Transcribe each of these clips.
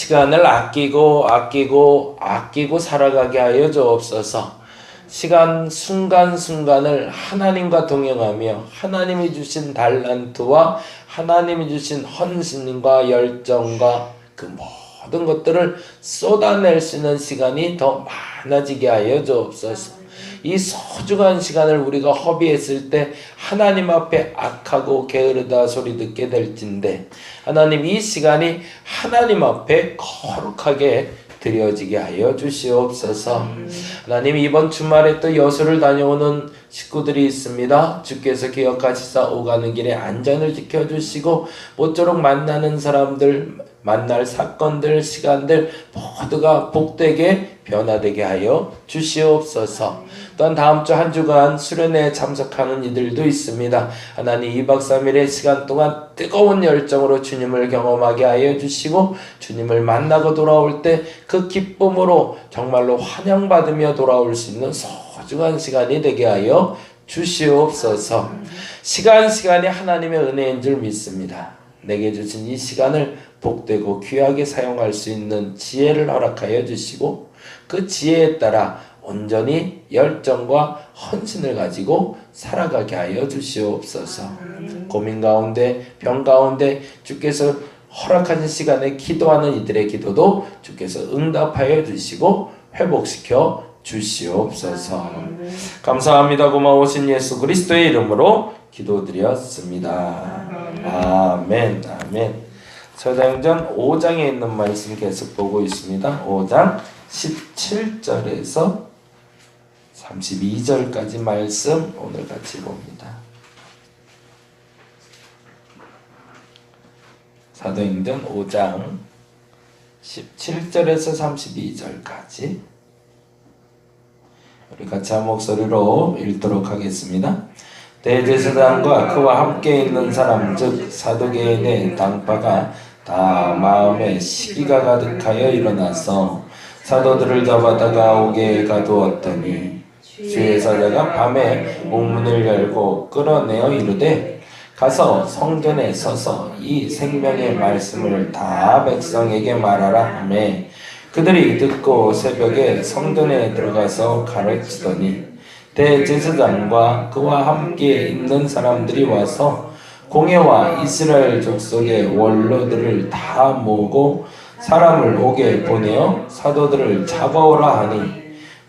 시간을 아끼고 살아가게 하여 주옵소서. 시간 순간순간을 하나님과 동행하며 하나님이 주신 달란트와 하나님이 주신 헌신과 열정과 그 모든 것들을 쏟아낼 수 있는 시간이 더 많아지게 하여 주옵소서. 이 소중한 시간을 우리가 허비했을 때 하나님 앞에 악하고 게으르다 소리 듣게 될진데, 하나님 이 시간이 하나님 앞에 거룩하게 드려지게 하여 주시옵소서. 하나님 이번 주말에 또 여수를 다녀오는 식구들이 있습니다. 주께서 기억하시사 오가는 길에 안전을 지켜주시고 모쪼록 만나는 사람들, 만날 사건들, 시간들 모두가 복되게 변화되게 하여 주시옵소서. 또한 다음 주 한 주간 수련회에 참석하는 이들도 있습니다. 하나님 2박 3일의 시간 동안 뜨거운 열정으로 주님을 경험하게 하여 주시고 주님을 만나고 돌아올 때 그 기쁨으로 정말로 환영받으며 돌아올 수 있는 소중한 시간이 되게 하여 주시옵소서. 시간이 하나님의 은혜인 줄 믿습니다. 내게 주신 이 시간을 복되고 귀하게 사용할 수 있는 지혜를 허락하여 주시고 그 지혜에 따라 온전히 열정과 헌신을 가지고 살아가게 하여 주시옵소서. 고민 가운데 병 가운데 주께서 허락하신 시간에 기도하는 이들의 기도도 주께서 응답하여 주시고 회복시켜 주시옵소서. 감사합니다. 고마우신 예수 그리스도의 이름으로 기도드렸습니다. 아멘. 아멘. 사도행전 5장에 있는 말씀 계속 보고 있습니다. 5장 17절에서 32절까지 말씀 오늘 같이 봅니다. 사도행전 5장 17절에서 32절까지 우리 같이 한 목소리로 읽도록 하겠습니다. 대제사장과 그와 함께 있는 사람 즉 사두개인의 당파가 다 마음에 시기가 가득하여 일어나서 사도들을 잡아다가 옥에 가두었더니 주의 사자가 밤에 옥문을 열고 끌어내어 이르되 가서 성전에 서서 이 생명의 말씀을 다 백성에게 말하라 하며 그들이 듣고 새벽에 성전에 들어가서 가르치더니 대제사장과 그와 함께 있는 사람들이 와서 공회와 이스라엘 족속의 원로들을 다 모으고 사람을 옥에 보내어 사도들을 잡아오라 하니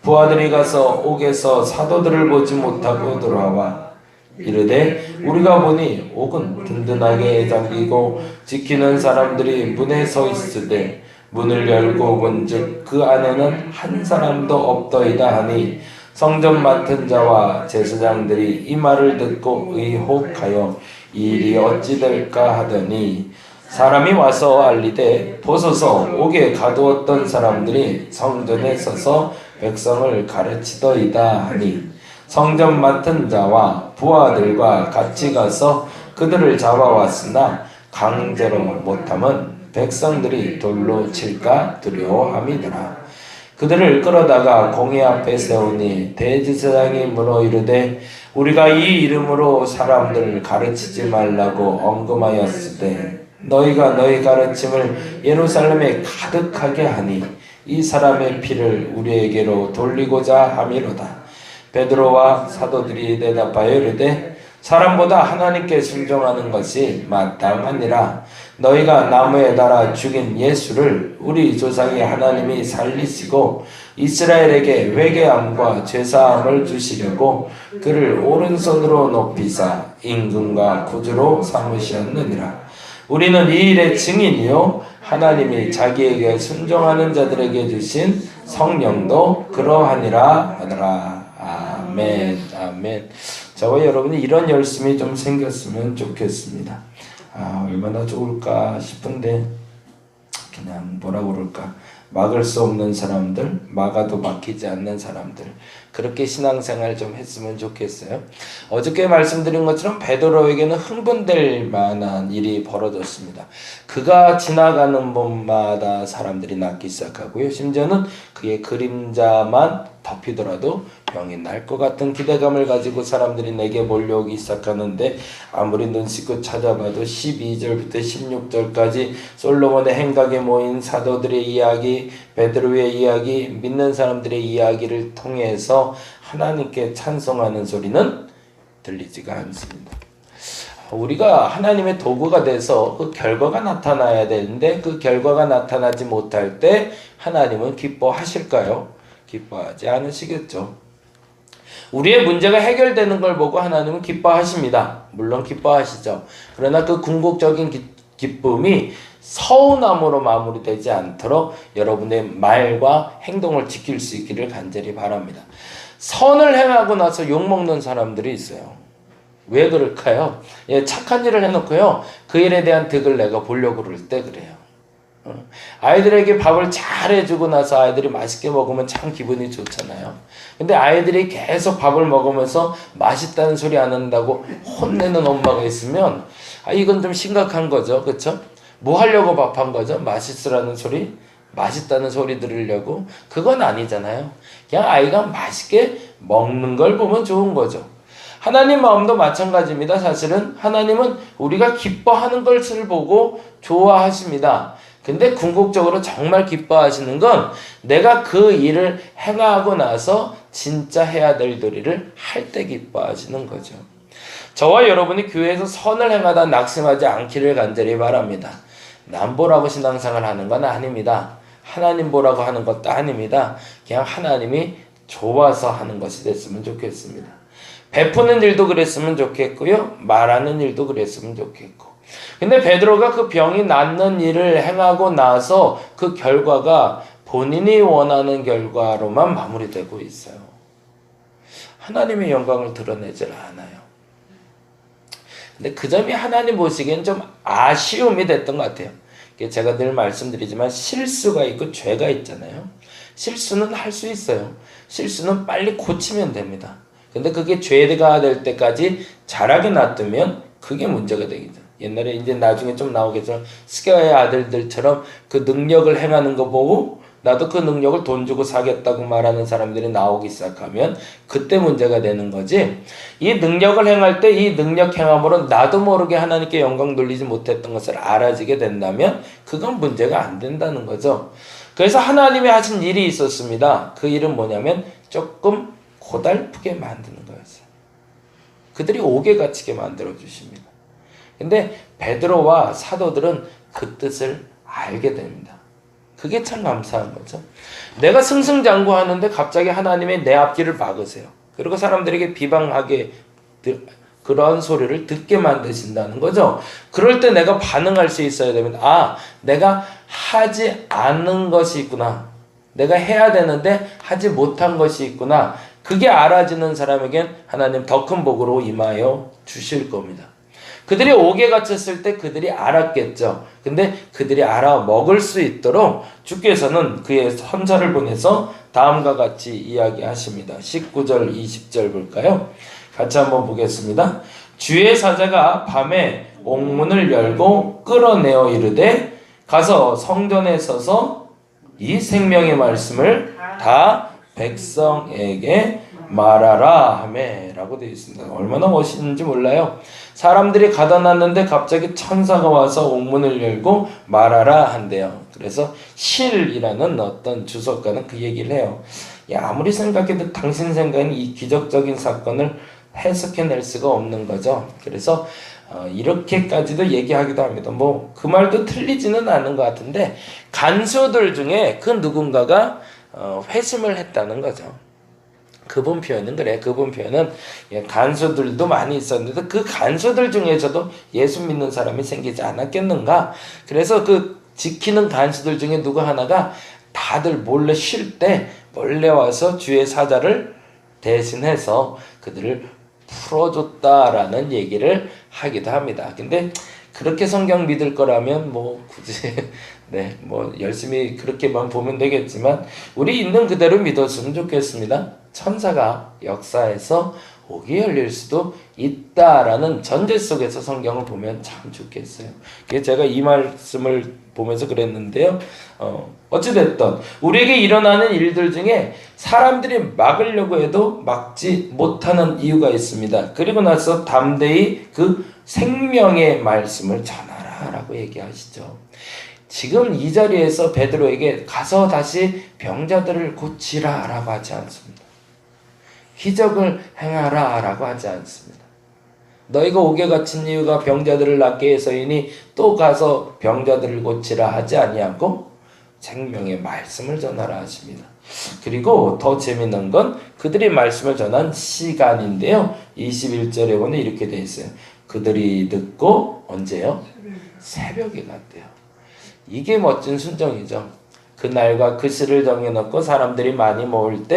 부하들이 가서 옥에서 사도들을 보지 못하고 돌아와 이르되 우리가 보니 옥은 든든하게 잠기고 지키는 사람들이 문에 서 있으되 문을 열고 본즉 그 안에는 한 사람도 없더이다 하니 성전 맡은 자와 제사장들이 이 말을 듣고 의혹하여 이 일이 어찌 될까 하더니 사람이 와서 알리되 보소서 옥에 가두었던 사람들이 성전에 서서 백성을 가르치더이다 하니 성전 맡은 자와 부하들과 같이 가서 그들을 잡아왔으나 강제로 못함은 백성들이 돌로 칠까 두려워함이더라. 그들을 끌어다가 공회 앞에 세우니 대제사장이 물어 이르되 우리가 이 이름으로 사람들을 가르치지 말라고 언금하였으되 너희가 너희 가르침을 예루살렘에 가득하게 하니 이 사람의 피를 우리에게로 돌리고자 함이로다. 베드로와 사도들이 대답하여 이르되 사람보다 하나님께 순종하는 것이 마땅하니라. 너희가 나무에 달아 죽인 예수를 우리 조상의 하나님이 살리시고 이스라엘에게 회개함과 죄사함을 주시려고 그를 오른손으로 높이사 임금과 구주로 삼으셨느니라. 우리는 이 일의 증인이요 하나님이 자기에게 순종하는 자들에게 주신 성령도 그러하니라 하더라. 아멘. 아멘. 저와 여러분이 이런 열심이 좀 생겼으면 좋겠습니다. 얼마나 좋을까 싶은데 그냥 뭐라 그럴까 막을 수 없는 사람들, 막아도 막히지 않는 사람들, 그렇게 신앙생활 좀 했으면 좋겠어요. 어저께 말씀드린 것처럼 베드로에게는 흥분될 만한 일이 벌어졌습니다. 그가 지나가는 곳마다 사람들이 낫기 시작하고요. 심지어는 그의 그림자만 덮이더라도 병이 날 것 같은 기대감을 가지고 사람들이 내게 몰려오기 시작하는데 아무리 눈 씻고 찾아봐도 12절부터 16절까지 솔로몬의 행각에 모인 사도들의 이야기, 베드로의 이야기, 믿는 사람들의 이야기를 통해서 하나님께 찬송하는 소리는 들리지가 않습니다. 우리가 하나님의 도구가 돼서 그 결과가 나타나야 되는데 그 결과가 나타나지 못할 때 하나님은 기뻐하실까요? 기뻐하지 않으시겠죠. 우리의 문제가 해결되는 걸 보고 하나님은 기뻐하십니다. 물론 기뻐하시죠. 그러나 그 궁극적인 기쁨이 서운함으로 마무리되지 않도록 여러분의 말과 행동을 지킬 수 있기를 간절히 바랍니다. 선을 행하고 나서 욕먹는 사람들이 있어요. 왜 그럴까요? 착한 일을 해놓고요, 그 일에 대한 득을 내가 보려고 그럴 때 그래요. 아이들에게 밥을 잘 해주고 나서 아이들이 맛있게 먹으면 참 기분이 좋잖아요. 근데 아이들이 계속 밥을 먹으면서 맛있다는 소리 안 한다고 혼내는 엄마가 있으면 이건 좀 심각한 거죠. 그렇죠? 뭐 하려고 밥한 거죠? 맛있으라는 소리? 맛있다는 소리 들으려고? 그건 아니잖아요. 그냥 아이가 맛있게 먹는 걸 보면 좋은 거죠. 하나님 마음도 마찬가지입니다. 사실은 하나님은 우리가 기뻐하는 것을 보고 좋아하십니다. 근데 궁극적으로 정말 기뻐하시는 건 내가 그 일을 행하고 나서 진짜 해야 될 도리를 할 때 기뻐하시는 거죠. 저와 여러분이 교회에서 선을 행하다 낙심하지 않기를 간절히 바랍니다. 남 보라고 신앙생활 하는 건 아닙니다. 하나님 보라고 하는 것도 아닙니다. 그냥 하나님이 좋아서 하는 것이 됐으면 좋겠습니다. 베푸는 일도 그랬으면 좋겠고요, 말하는 일도 그랬으면 좋겠고. 근데 베드로가 그 병이 낫는 일을 행하고 나서 그 결과가 본인이 원하는 결과로만 마무리되고 있어요. 하나님의 영광을 드러내질 않아요. 근데 그 점이 하나님 보시기엔 좀 아쉬움이 됐던 것 같아요. 제가 늘 말씀드리지만 실수가 있고 죄가 있잖아요. 실수는 할 수 있어요. 실수는 빨리 고치면 됩니다. 근데 그게 죄가 될 때까지 잘하게 놔두면 그게 문제가 되겠죠. 옛날에 이제 나중에 좀 나오겠지만 스가랴의 아들들처럼 그 능력을 행하는 거 보고 나도 그 능력을 돈 주고 사겠다고 말하는 사람들이 나오기 시작하면 그때 문제가 되는 거지. 이 능력을 행할 때 이 능력 행함으로 나도 모르게 하나님께 영광 돌리지 못했던 것을 알아지게 된다면 그건 문제가 안 된다는 거죠. 그래서 하나님이 하신 일이 있었습니다. 그 일은 뭐냐면 조금 고달프게 만드는 거였어요. 그들이 옥에 갇히게 만들어 주십니다. 근데 베드로와 사도들은 그 뜻을 알게 됩니다. 그게 참 감사한 거죠. 내가 승승장구하는데 갑자기 하나님의 내 앞길을 막으세요. 그리고 사람들에게 비방하게 그런 소리를 듣게 만드신다는 거죠. 그럴 때 내가 반응할 수 있어야 됩니다. 내가 하지 않은 것이 있구나. 내가 해야 되는데 하지 못한 것이 있구나. 그게 알아지는 사람에겐 하나님 더 큰 복으로 임하여 주실 겁니다. 그들이 옥에 갇혔을 때 그들이 알았겠죠. 근데 그들이 알아 먹을 수 있도록 주께서는 그의 선자를 보내서 다음과 같이 이야기하십니다. 19절 20절 볼까요? 같이 한번 보겠습니다. 주의 사자가 밤에 옥문을 열고 끌어내어 이르되 가서 성전에 서서 이 생명의 말씀을 다 백성에게 말하라 하매 라고 되어 있습니다. 얼마나 멋있는지 몰라요. 사람들이 가다 놨는데 갑자기 천사가 와서 옥문을 열고 말하라 한대요. 그래서 실이라는 어떤 주석가는 그 얘기를 해요. 아무리 생각해도 당신 생각은 이 기적적인 사건을 해석해낼 수가 없는 거죠. 그래서 이렇게까지도 얘기하기도 합니다. 그 말도 틀리지는 않은 것 같은데 간수들 중에 그 누군가가 회심을 했다는 거죠. 그분 표현은 그래. 그분 표현은 간수들도 많이 있었는데 그 간수들 중에서도 예수 믿는 사람이 생기지 않았겠는가. 그래서 그 지키는 간수들 중에 누구 하나가 다들 몰래 쉴 때 몰래 와서 주의 사자를 대신해서 그들을 풀어줬다라는 얘기를 하기도 합니다. 근데 그렇게 성경 믿을 거라면 굳이 열심히 그렇게만 보면 되겠지만 우리 있는 그대로 믿었으면 좋겠습니다. 천사가 역사에서 오게 열릴 수도 있다라는 전제 속에서 성경을 보면 참 좋겠어요. 제가 이 말씀을 보면서 그랬는데요. 어찌됐든 우리에게 일어나는 일들 중에 사람들이 막으려고 해도 막지 못하는 이유가 있습니다. 그리고 나서 담대히 그 생명의 말씀을 전하라라고 얘기하시죠. 지금 이 자리에서 베드로에게 가서 다시 병자들을 고치라라고 하지 않습니다. 기적을 행하라라고 하지 않습니다. 너희가 옥에 갇힌 이유가 병자들을 낫게 해서이니 또 가서 병자들을 고치라 하지 아니하고 생명의 말씀을 전하라 하십니다. 그리고 더 재밌는 건 그들이 말씀을 전한 시간인데요. 21절에 보면 이렇게 되어 있어요. 그들이 듣고 언제요? 새벽에 갔대요. 이게 멋진 순종이죠. 그날과 그 시를 정해놓고 사람들이 모일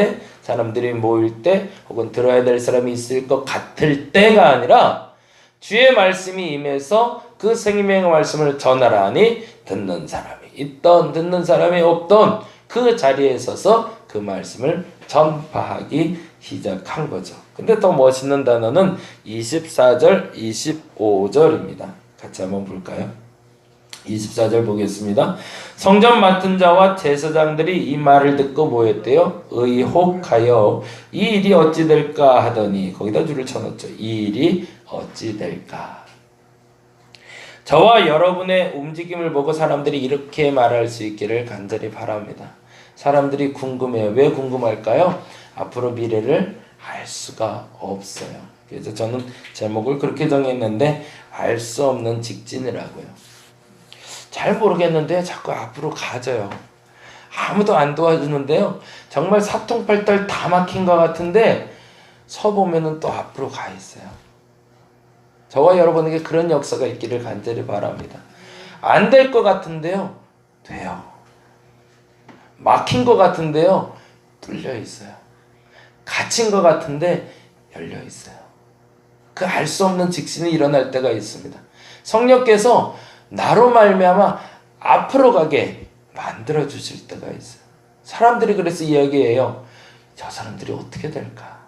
때 혹은 들어야 될 사람이 있을 것 같을 때가 아니라 주의 말씀이 임해서 그 생명의 말씀을 전하라 하니 듣는 사람이 있던 듣는 사람이 없던 그 자리에 서서 그 말씀을 전파하기 시작한 거죠. 근데 더 멋있는 단어는 24절, 25절입니다. 같이 한번 볼까요? 24절 보겠습니다. 성전 맡은 자와 제사장들이 이 말을 듣고 모였대요. 의혹하여 이 일이 어찌 될까 하더니 거기다 줄을 쳐놓죠. 이 일이 어찌 될까. 저와 여러분의 움직임을 보고 사람들이 이렇게 말할 수 있기를 간절히 바랍니다. 사람들이 궁금해요. 왜 궁금할까요? 앞으로 미래를 알 수가 없어요. 그래서 저는 제목을 그렇게 정했는데 알 수 없는 직진이라고요. 잘 모르겠는데 자꾸 앞으로 가져요. 아무도 안 도와주는데요. 정말 사통팔달 다 막힌 것 같은데 서보면은 또 앞으로 가 있어요. 저와 여러분에게 그런 역사가 있기를 간절히 바랍니다. 안 될 것 같은데요. 돼요. 막힌 것 같은데요. 뚫려 있어요. 갇힌 것 같은데 열려 있어요. 그 알 수 없는 직신이 일어날 때가 있습니다. 성령께서 나로 말미암아 앞으로 가게 만들어 주실 때가 있어요. 사람들이 그래서 이야기해요. 저 사람들이 어떻게 될까?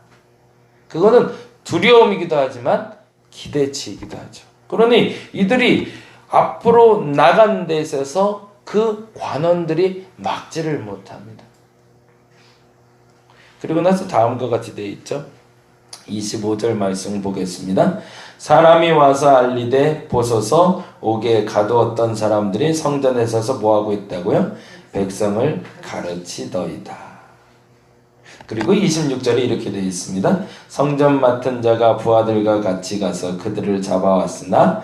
그거는 두려움이기도 하지만 기대치이기도 하죠. 그러니 이들이 앞으로 나간 데 있어서 그 관원들이 막지를 못합니다. 그리고 나서 다음과 같이 되어 있죠. 25절 말씀 보겠습니다. 사람이 와서 알리되 보소서 옥에 가두었던 사람들이 성전에 서서 뭐하고 있다고요? 백성을 가르치더이다. 그리고 26절에 이렇게 되어 있습니다. 성전 맡은 자가 부하들과 같이 가서 그들을 잡아왔으나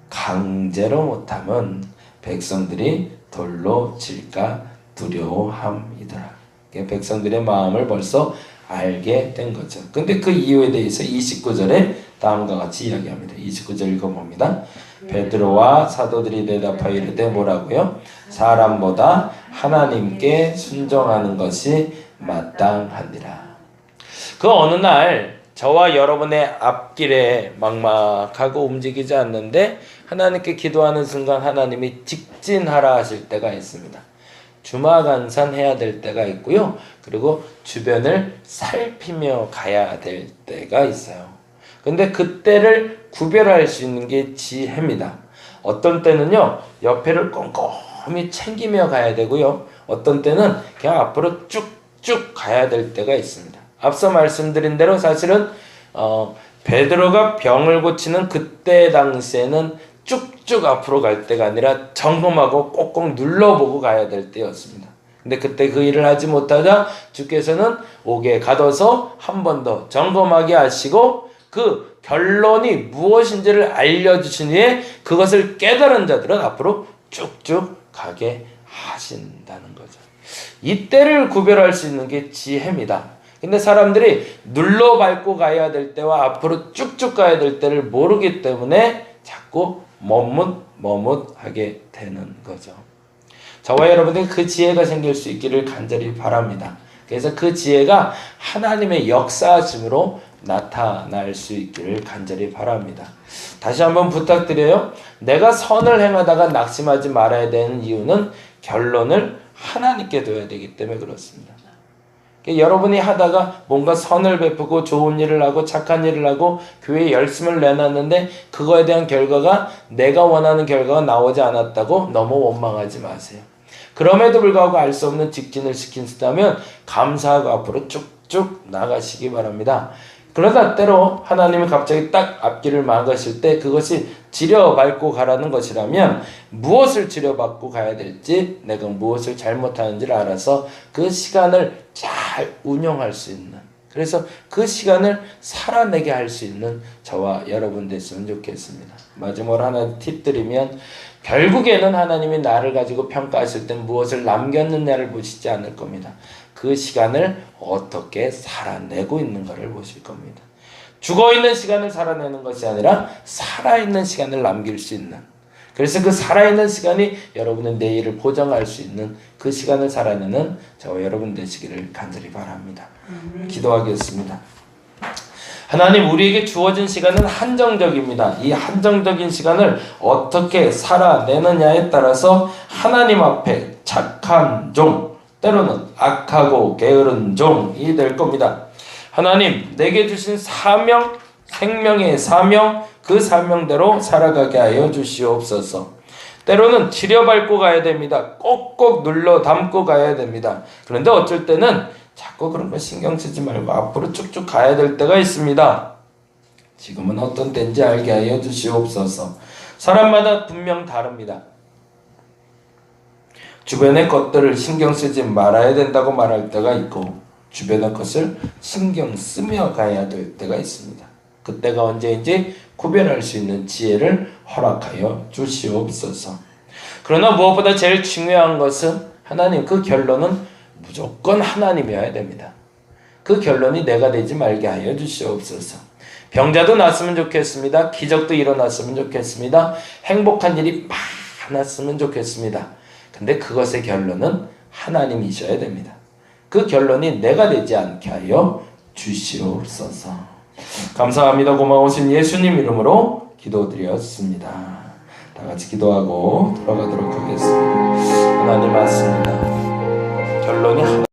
강제로 못하면 백성들이 돌로 칠까 두려워함이더라. 백성들의 마음을 벌써 알게 된 거죠. 근데 그 이유에 대해서 29절에 다음과 같이 이야기합니다. 29절 읽어봅니다. 베드로와 사도들이 대답하여 이르되 뭐라고요? 사람보다 하나님께 순종하는 것이 마땅하니라. 그 어느 날 저와 여러분의 앞길에 막막하고 움직이지 않는데 하나님께 기도하는 순간 하나님이 직진하라 하실 때가 있습니다. 주마간산 해야 될 때가 있고요. 그리고 주변을 살피며 가야 될 때가 있어요. 근데 그때를 구별할 수 있는 게 지혜입니다. 어떤 때는요, 옆에를 꼼꼼히 챙기며 가야 되고요. 어떤 때는 그냥 앞으로 쭉쭉 가야 될 때가 있습니다. 앞서 말씀드린 대로 사실은 베드로가 병을 고치는 그때 당시에는 쭉쭉 앞으로 갈 때가 아니라 점검하고 꼭꼭 눌러보고 가야 될 때였습니다. 근데 그때 그 일을 하지 못하자 주께서는 옥에 가둬서 한 번 더 점검하게 하시고 그 결론이 무엇인지를 알려주신 후에 그것을 깨달은 자들은 앞으로 쭉쭉 가게 하신다는 거죠. 이때를 구별할 수 있는 게 지혜입니다. 근데 사람들이 눌러 밟고 가야 될 때와 앞으로 쭉쭉 가야 될 때를 모르기 때문에 자꾸 머뭇머뭇하게 되는 거죠. 저와 여러분에게 그 지혜가 생길 수 있기를 간절히 바랍니다. 그래서 그 지혜가 하나님의 역사심으로 나타날 수 있기를 간절히 바랍니다. 다시 한번 부탁드려요. 내가 선을 행하다가 낙심하지 말아야 되는 이유는 결론을 하나님께 둬야 되기 때문에 그렇습니다. 여러분이 하다가 뭔가 선을 베푸고 좋은 일을 하고 착한 일을 하고 교회에 열심을 내놨는데 그거에 대한 결과가 내가 원하는 결과가 나오지 않았다고 너무 원망하지 마세요. 그럼에도 불구하고 알 수 없는 직진을 시킨다면 감사하고 앞으로 쭉쭉 나가시기 바랍니다. 그러다 때로 하나님이 갑자기 딱 앞길을 막으실 때 그것이 지려밟고 가라는 것이라면 무엇을 지려받고 가야 될지 내가 무엇을 잘못하는지를 알아서 그 시간을 잘 운용할 수 있는, 그래서 그 시간을 살아내게 할 수 있는 저와 여러분 됐으면 좋겠습니다. 마지막으로 하나 팁 드리면, 결국에는 하나님이 나를 가지고 평가하실 때 무엇을 남겼느냐를 보시지 않을 겁니다. 그 시간을 어떻게 살아내고 있는가를 보실 겁니다. 죽어있는 시간을 살아내는 것이 아니라 살아있는 시간을 남길 수 있는, 그래서 그 살아있는 시간이 여러분의 내일을 보장할 수 있는 그 시간을 살아내는 저와 여러분 되시기를 간절히 바랍니다. 기도하겠습니다. 하나님, 우리에게 주어진 시간은 한정적입니다. 이 한정적인 시간을 어떻게 살아내느냐에 따라서 하나님 앞에 착한 종, 때로는 악하고 게으른 종이 될 겁니다. 하나님, 내게 주신 사명, 생명의 사명, 그 사명대로 살아가게 하여 주시옵소서. 때로는 지려밟고 가야 됩니다. 꼭꼭 눌러 담고 가야 됩니다. 그런데 어쩔 때는 자꾸 그런 거 신경 쓰지 말고 앞으로 쭉쭉 가야 될 때가 있습니다. 지금은 어떤 때인지 알게 하여 주시옵소서. 사람마다 분명 다릅니다. 주변의 것들을 신경 쓰지 말아야 된다고 말할 때가 있고, 주변의 것을 신경 쓰며 가야 될 때가 있습니다. 그때가 언제인지 구별할 수 있는 지혜를 허락하여 주시옵소서. 그러나 무엇보다 제일 중요한 것은 하나님, 그 결론은 무조건 하나님이어야 됩니다. 그 결론이 내가 되지 말게 하여 주시옵소서. 병자도 낫으면 좋겠습니다. 기적도 일어났으면 좋겠습니다. 행복한 일이 많았으면 좋겠습니다. 근데 그것의 결론은 하나님이셔야 됩니다. 그 결론이 내가 되지 않게 하여 주시옵소서. 감사합니다. 고마우신 예수님 이름으로 기도드렸습니다. 다 같이 기도하고 돌아가도록 하겠습니다. 하나님 맞습니다. 결론이 하나님.